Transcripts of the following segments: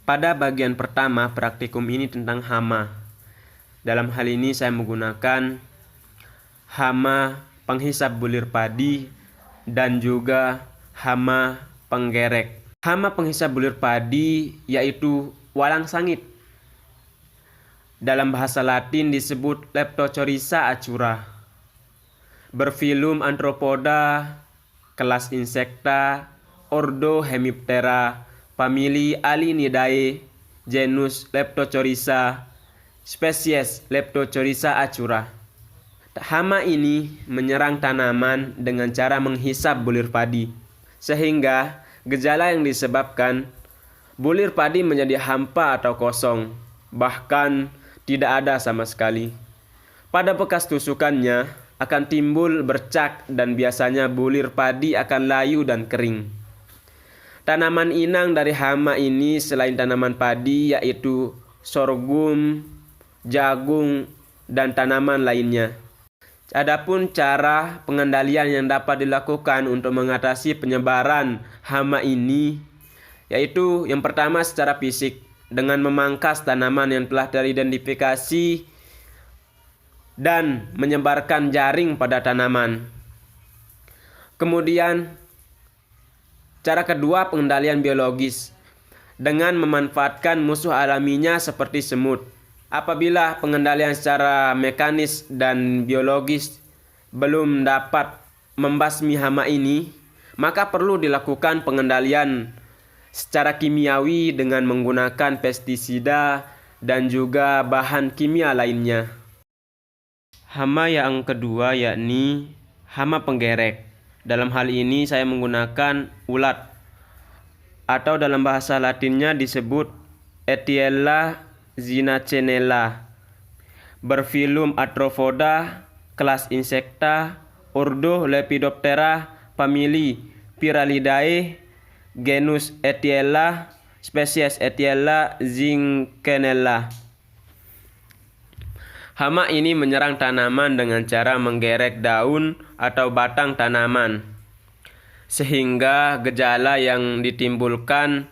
Pada bagian pertama, praktikum ini tentang hama. Dalam hal ini saya menggunakan hama penghisap bulir padi dan juga hama penggerek. Hama penghisap bulir padi yaitu walang sangit. Dalam bahasa Latin disebut Leptocoryza acura. Berfilum Arthropoda, kelas Insecta, ordo Hemiptera, famili Alinidae, genus Leptocoryza, spesies Leptocoryza acura. Hama ini menyerang tanaman dengan cara menghisap bulir padi, sehingga gejala yang disebabkan bulir padi menjadi hampa atau kosong, bahkan tidak ada sama sekali. Pada bekas tusukannya akan timbul bercak dan biasanya bulir padi akan layu dan kering. Tanaman inang dari hama ini selain tanaman padi yaitu sorghum, jagung, dan tanaman lainnya. Adapun cara pengendalian yang dapat dilakukan untuk mengatasi penyebaran hama ini yaitu yang pertama secara fisik dengan memangkas tanaman yang telah teridentifikasi dan menyebarkan jaring pada tanaman. Kemudian cara kedua pengendalian biologis dengan memanfaatkan musuh alaminya seperti semut. Apabila pengendalian secara mekanis dan biologis belum dapat membasmi hama ini, maka perlu dilakukan pengendalian secara kimiawi dengan menggunakan pestisida dan juga bahan kimia lainnya. Hama yang kedua yakni hama penggerek. Dalam hal ini saya menggunakan ulat atau dalam bahasa Latinnya disebut Etiella zinacenella. Berfilum Arthropoda, kelas Insecta, ordo Lepidoptera, famili Pyralidae, genus Etiella, spesies Etiella zinkenella. Hama ini menyerang tanaman dengan cara menggerek daun atau batang tanaman, sehingga gejala yang ditimbulkan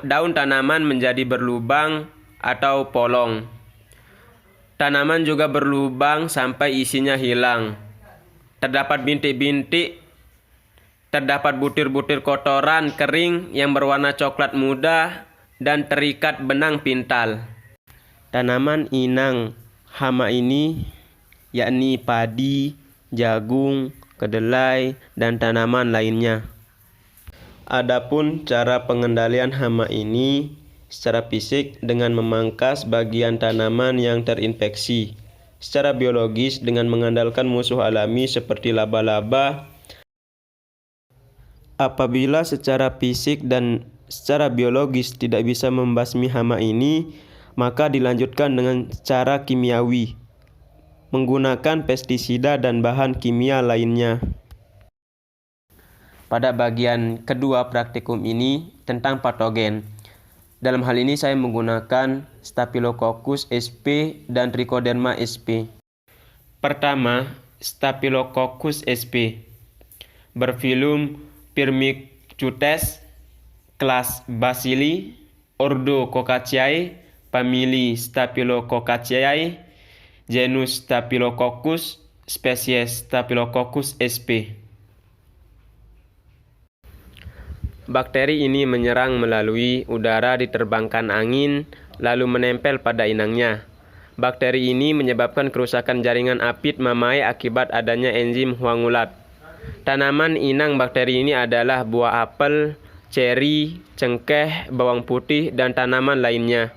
daun tanaman menjadi berlubang atau polong. Tanaman juga berlubang sampai isinya hilang. Terdapat bintik-bintik, terdapat butir-butir kotoran kering yang berwarna coklat muda dan terikat benang pintal. Tanaman inang hama ini yakni padi, jagung, kedelai, dan tanaman lainnya. Adapun cara pengendalian hama ini secara fisik dengan memangkas bagian tanaman yang terinfeksi, secara biologis dengan mengandalkan musuh alami seperti laba-laba. Apabila secara fisik dan secara biologis tidak bisa membasmi hama ini, maka dilanjutkan dengan cara kimiawi, menggunakan pestisida dan bahan kimia lainnya. Pada bagian kedua praktikum ini tentang patogen. Dalam hal ini saya menggunakan Staphylococcus sp dan Trichoderma sp. Pertama, Staphylococcus sp. Berfilum Firmicutes, kelas Bacilli, ordo Coccaceae, famili Staphylococcaceae, genus Staphylococcus, spesies Staphylococcus sp. Bakteri ini menyerang melalui udara diterbangkan angin lalu menempel pada inangnya. Bakteri ini menyebabkan kerusakan jaringan apit mamae akibat adanya enzim huangulat. Tanaman inang bakteri ini adalah buah apel, ceri, cengkeh, bawang putih, dan tanaman lainnya.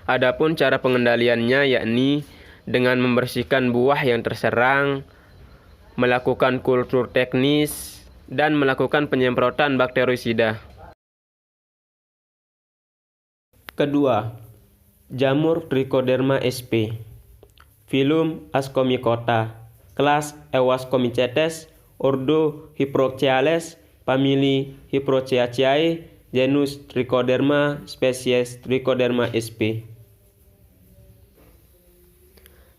Adapun cara pengendaliannya yakni dengan membersihkan buah yang terserang, melakukan kultur teknis, dan melakukan penyemprotan bakterisida. Kedua, jamur Trichoderma sp. Filum Ascomycota, kelas Euascomicetes, ordo Hyproceales, famili Hyproceaceae, genus Trichoderma, spesies Trichoderma sp.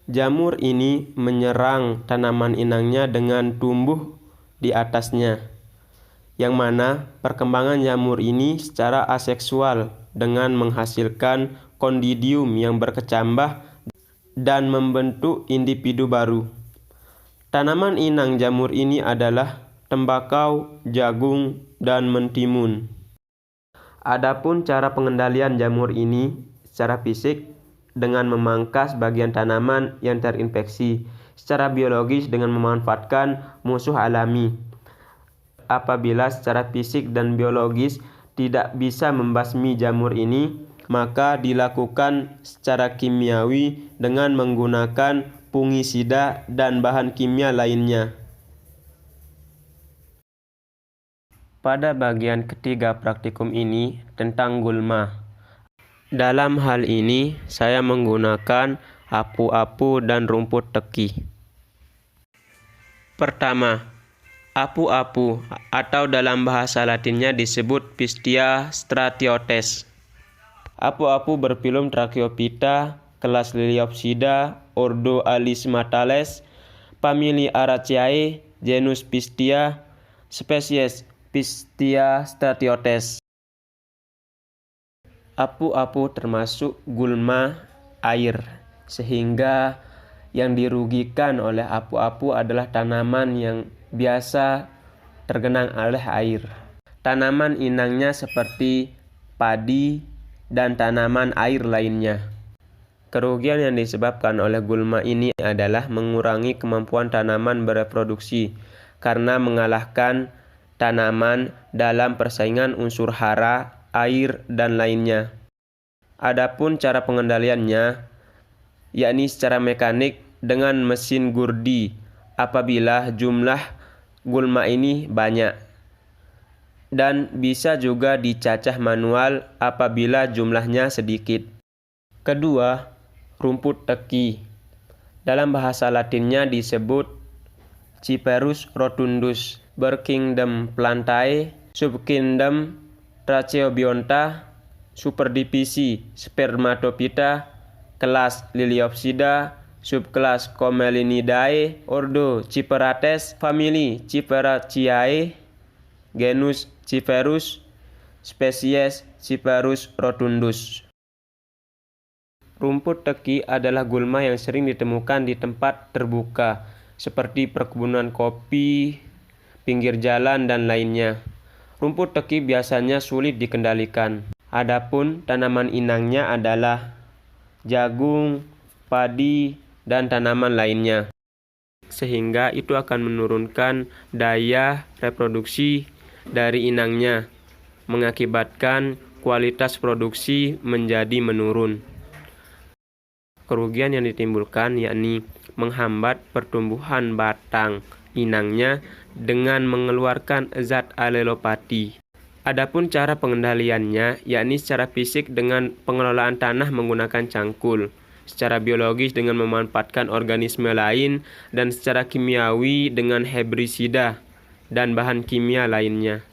Jamur ini menyerang tanaman inangnya dengan tumbuh di atasnya. yang mana perkembangan jamur ini secara aseksual dengan menghasilkan kondidium yang berkecambah dan membentuk individu baru. Tanaman inang jamur ini adalah tembakau, jagung, dan mentimun. Adapun cara pengendalian jamur ini secara fisik dengan memangkas bagian tanaman yang terinfeksi, secara biologis dengan memanfaatkan musuh alami. Apabila secara fisik dan biologis tidak bisa membasmi jamur ini, maka dilakukan secara kimiawi dengan menggunakan fungisida dan bahan kimia lainnya. Pada bagian ketiga praktikum ini tentang gulma. Dalam hal ini, saya menggunakan apu-apu dan rumput teki. Pertama, apu-apu atau dalam bahasa Latinnya disebut Pistia stratiotes. Apu-apu berfilum Tracheophyta, kelas Liliopsida, ordo Alismatales, famili Araceae, genus Pistia, spesies Pistia stratiotes. Apu-apu termasuk gulma air, sehingga yang dirugikan oleh apu-apu adalah tanaman yang biasa tergenang oleh air. Tanaman inangnya seperti padi dan tanaman air lainnya. Kerugian yang disebabkan oleh gulma ini adalah mengurangi kemampuan tanaman bereproduksi karena mengalahkan tanaman dalam persaingan unsur hara, air, dan lainnya. Adapun cara pengendaliannya, yakni secara mekanik dengan mesin gurdi apabila jumlah gulma ini banyak, dan bisa juga dicacah manual apabila jumlahnya sedikit. Kedua, rumput teki. Dalam bahasa Latinnya disebut Cyperus rotundus, berkingdom Plantae, subkingdom Tracheobionta, superdivisi Spermatophyta, kelas Liliopsida, subkelas Comelinidae, ordo Cyperates, famili Cyperaceae, genus Cyperus, spesies Cyperus rotundus. Rumput teki adalah gulma yang sering ditemukan di tempat terbuka, seperti perkebunan kopi, pinggir jalan, dan lainnya. Rumput teki biasanya sulit dikendalikan. Adapun tanaman inangnya adalah jagung, padi, dan tanaman lainnya. Sehingga itu akan menurunkan daya reproduksi dari inangnya, mengakibatkan kualitas produksi menjadi menurun. Kerugian yang ditimbulkan yakni menghambat pertumbuhan batang inangnya dengan mengeluarkan zat alelopati. Adapun cara pengendaliannya yakni secara fisik dengan pengelolaan tanah menggunakan cangkul, secara biologis dengan memanfaatkan organisme lain, dan secara kimiawi dengan herbisida dan bahan kimia lainnya.